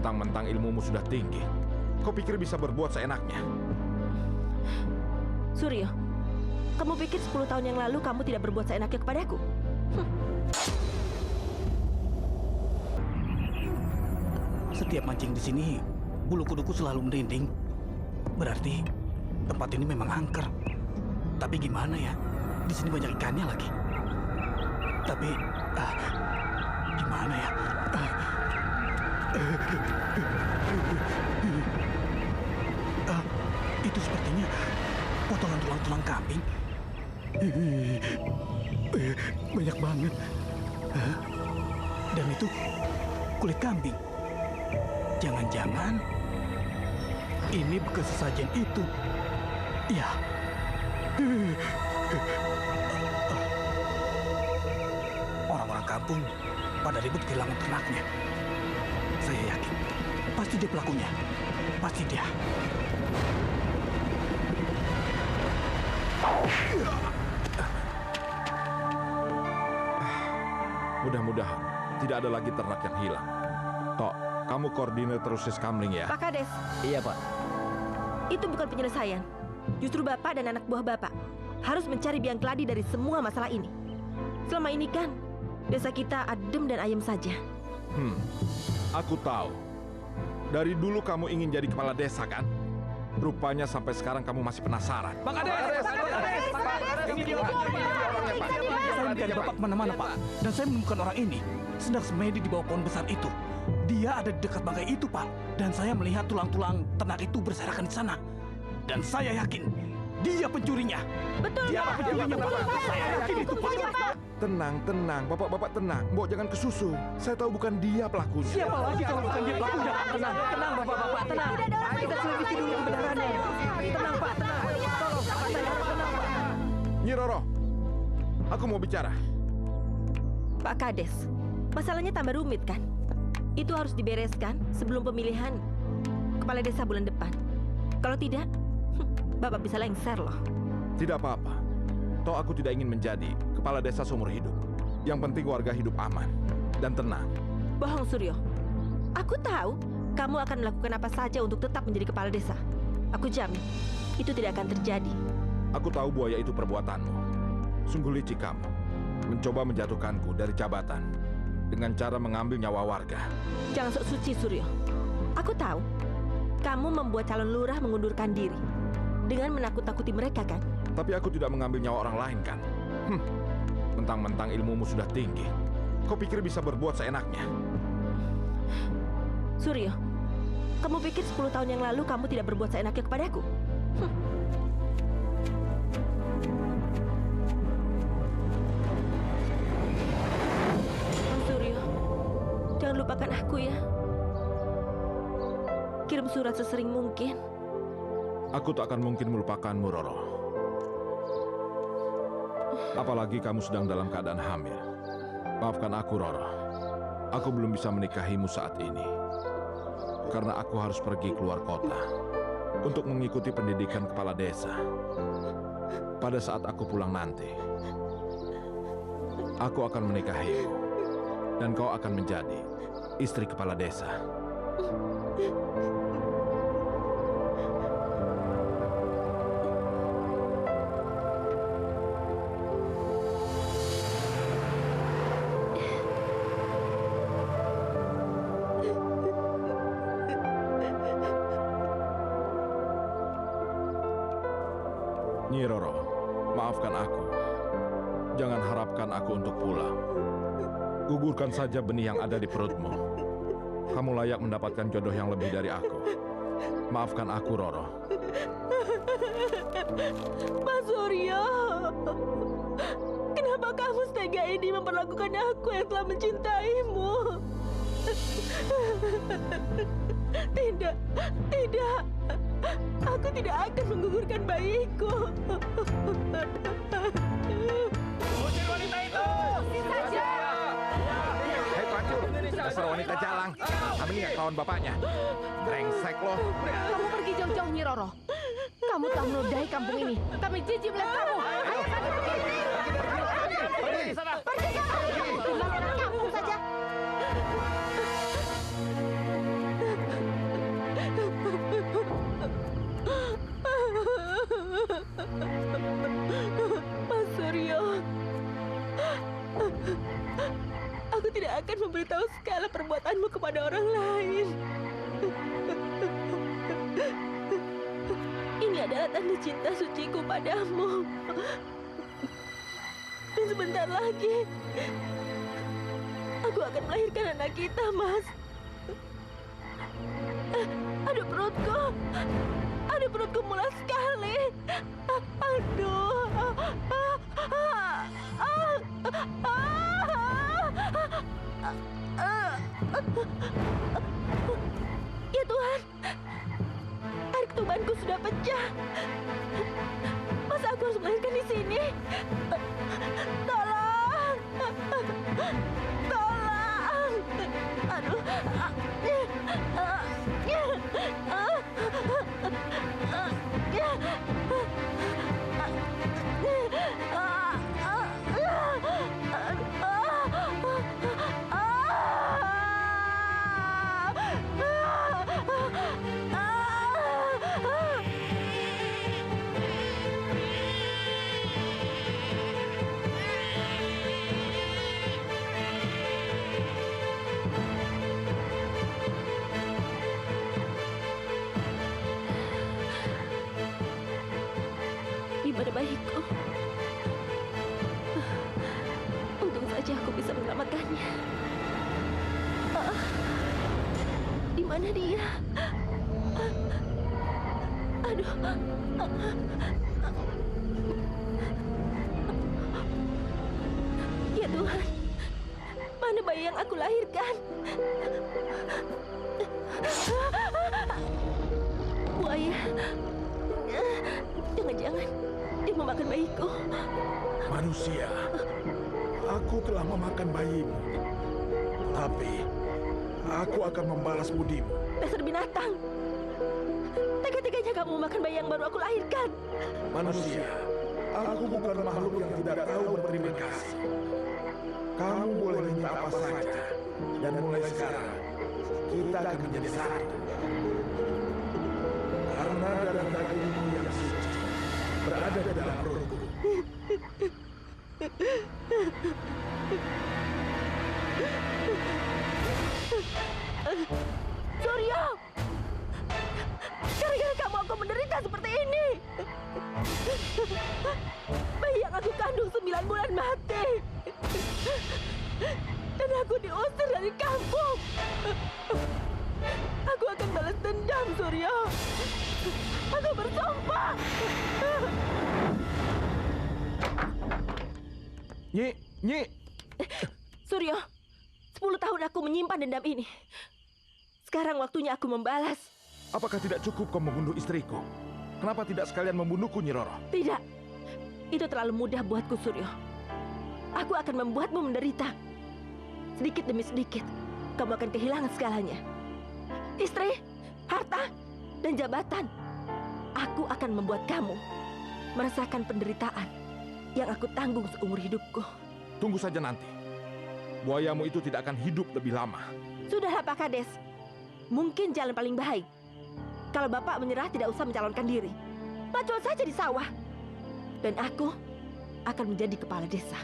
Mentang-mentang ilmumu sudah tinggi, kau pikir bisa berbuat seenaknya? Suryo, kamu pikir 10 tahun yang lalu kamu tidak berbuat seenaknya kepadaku? Setiap mancing di sini, bulu kuduku selalu merinding. Berarti tempat ini memang angker. Tapi gimana ya? Di sini banyak ikannya lagi. Tapi gimana ya? Itu sepertinya potongan tulang-tulang kambing. Banyak banget. Dan itu kulit kambing. Jangan-jangan ini bekas sesajen itu. Ya. Orang-orang kampung pada ribut kehilangan ternaknya. Saya yakin pasti dia pelakunya. Pasti dia. Mudah-mudahan tidak ada lagi ternak yang hilang. Tok, kamu koordinir terus Kamling ya? Pak Kades, Iya, Pak. itu bukan penyelesaian. Justru Bapak dan anak buah Bapak harus mencari biang keladi dari semua masalah ini. Selama ini kan, desa kita adem dan ayem saja. Aku tahu. Dari dulu kamu ingin jadi kepala desa kan? Rupanya sampai sekarang kamu masih penasaran. Pak Kades! Ini dia orangnya, Pak. Saya mencari Bapak kemana-mana, Pak. Dan saya menemukan orang ini sedang semedi di bawah pohon besar itu. Dia ada di dekat bangkai itu, Pak. Dan saya melihat tulang-tulang ternak itu berserakan di sana. Dan saya yakin dia pencurinya. Betul, Dia Pak. pencurinya, Pak. Saya yakin itu, Pak. Tenang, tenang. Bapak-bapak tenang. Mbok jangan kesusu. Saya tahu bukan dia pelakunya. Siapa lagi kalau bukan dia pelakunya? Tenang, tenang, Bapak-bapak, tenang. Tidak ada orang Kita selidiki dulu kebenarannya. Tenang, Pak, tenang. Tolong, Pak, saya harap tenang, Pak. Nyi Roro, aku mau bicara. Pak Kades, masalahnya tambah rumit kan? Itu harus dibereskan sebelum pemilihan kepala desa bulan depan. Kalau tidak, Bapak bisa lengser loh. Tidak apa-apa. Toh aku tidak ingin menjadi kepala desa seumur hidup. Yang penting warga hidup aman dan tenang. Bohong, Suryo. Aku tahu kamu akan melakukan apa saja untuk tetap menjadi kepala desa. Aku jamin, itu tidak akan terjadi. Aku tahu buaya itu perbuatanmu. Sungguh licik kamu. Mencoba menjatuhkanku dari jabatan dengan cara mengambil nyawa warga. Jangan sok suci, Suryo. Aku tahu kamu membuat calon lurah mengundurkan diri dengan menakut-takuti mereka kan? Tapi aku tidak mengambil nyawa orang lain kan? Mentang-mentang ilmumu sudah tinggi. Kau pikir bisa berbuat seenaknya? Suryo, kamu pikir 10 tahun yang lalu kamu tidak berbuat seenaknya kepadaku? Suryo, jangan lupakan aku ya. Kirim surat sesering mungkin. Aku tak akan mungkin melupakanmu, Roro. Apalagi kamu sedang dalam keadaan hamil. Maafkan aku, Roro. Aku belum bisa menikahimu saat ini. Karena aku harus pergi keluar kota untuk mengikuti pendidikan kepala desa. Pada saat aku pulang nanti, aku akan menikahimu. Dan kau akan menjadi istri kepala desa. Nyi Roro, maafkan aku. Jangan harapkan aku untuk pulang. Gugurkan saja benih yang ada di perutmu. Kamu layak mendapatkan jodoh yang lebih dari aku. Maafkan aku, Roro. Mas Suryo, kenapa kamu setega ini memperlakukan aku yang telah mencintaimu? Tidak, tidak. Aku tidak akan menggugurkan bayiku. Usir wanita itu! Usir saja. Hei pelacur, dasar wanita jalang. Kami nggak kawan bapaknya. Brengsek loh. Kamu pergi jauh-jauh, Nyi Roro. Kamu telah menodai kampung ini. Kami jijik melihat kamu. Ayo, pergi. Pergi sana! Pergi kamu. Tinggal orang kampung saja. menitipkanmu kepada orang lain. Ini adalah tanda cinta suciku padamu. Dan sebentar lagi, aku akan melahirkan anak kita, Mas. Aduh, perutku. Aduh, perutku mulas sekali. Aduh. Ya Tuhan, air ketubanku sudah pecah. Masa aku harus melahirkan di sini? Tolong! Tolong! Aduh. Di mana bayiku? Untung saja aku bisa menyelamatkannya. Di mana dia? Aduh. Ya Tuhan, mana bayi yang aku lahirkan? Buaya. Jangan-jangan dia memakan bayiku. Manusia, aku telah memakan bayimu. Tapi aku akan membalas budimu. Dasar binatang. Tega-teganya kamu memakan bayi yang baru aku lahirkan. Manusia, aku bukan makhluk yang tidak tahu berterima kasih. Kamu boleh minta apa saja. Dan mulai sekarang, kita akan menjadi satu. Karena darah dagingmu yang suci berada di dalam perutku. Suryo! Gara-gara kamu aku menderita seperti ini. Bayi yang aku kandung 9 bulan mati. Dan aku diusir dari kampung. Aku akan balas dendam, Suryo. Aku bersumpah. Nyi. Suryo, 10 tahun aku menyimpan dendam ini. Sekarang waktunya aku membalas. Apakah tidak cukup kau membunuh istriku? Kenapa tidak sekalian membunuhku, Nyi Roro? Tidak. Itu terlalu mudah buatku, Suryo. Aku akan membuatmu menderita. Sedikit demi sedikit, kamu akan kehilangan segalanya. Istri, harta, dan jabatan. Aku akan membuat kamu merasakan penderitaan yang aku tanggung seumur hidupku. Tunggu saja nanti. Buayamu itu tidak akan hidup lebih lama. Sudahlah, Pak Kades. Mungkin jalan paling baik. Kalau Bapak menyerah tidak usah mencalonkan diri. Maju saja di sawah. Dan aku akan menjadi kepala desa.